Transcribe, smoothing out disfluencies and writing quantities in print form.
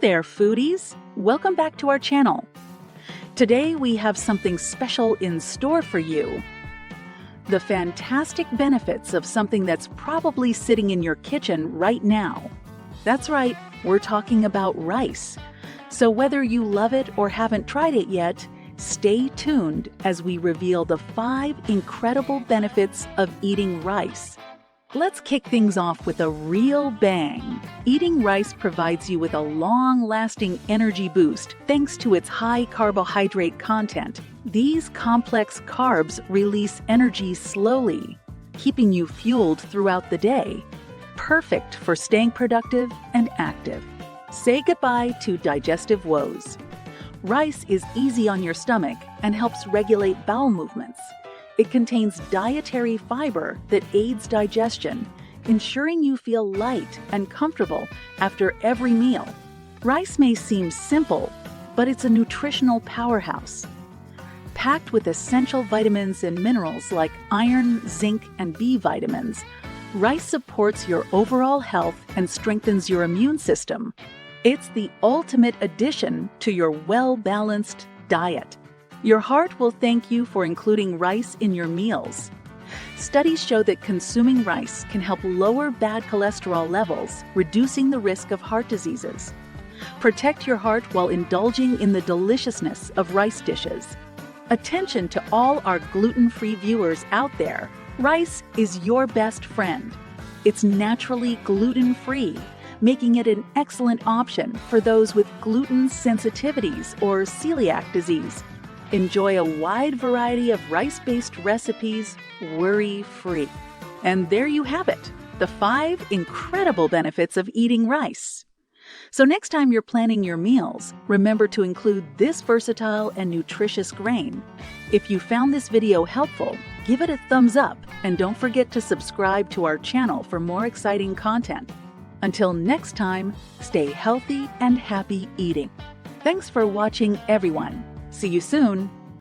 there, foodies! Welcome back to our channel. Today we have something special in store for you. The fantastic benefits of something that's probably sitting in your kitchen right now. That's right, we're talking about rice. So whether you love it or haven't tried it yet, stay tuned as we reveal the 5 incredible benefits of eating rice. Let's kick things off with a real bang. Eating rice provides you with a long-lasting energy boost thanks to its high carbohydrate content. These complex carbs release energy slowly, keeping you fueled throughout the day. Perfect for staying productive and active. Say goodbye to digestive woes. Rice is easy on your stomach and helps regulate bowel movements. It contains dietary fiber that aids digestion, ensuring you feel light and comfortable after every meal. Rice may seem simple, but it's a nutritional powerhouse. Packed with essential vitamins and minerals like iron, zinc, and B vitamins, rice supports your overall health and strengthens your immune system. It's the ultimate addition to your well-balanced diet. Your heart will thank you for including rice in your meals. Studies show that consuming rice can help lower bad cholesterol levels, reducing the risk of heart diseases. Protect your heart while indulging in the deliciousness of rice dishes. Attention to all our gluten-free viewers out there. Rice is your best friend. It's naturally gluten-free, making it an excellent option for those with gluten sensitivities or celiac disease. Enjoy a wide variety of rice-based recipes, worry-free. And there you have it, the 5 incredible benefits of eating rice. So next time you're planning your meals, remember to include this versatile and nutritious grain. If you found this video helpful, give it a thumbs up and don't forget to subscribe to our channel for more exciting content. Until next time, stay healthy and happy eating. Thanks for watching, everyone. See you soon.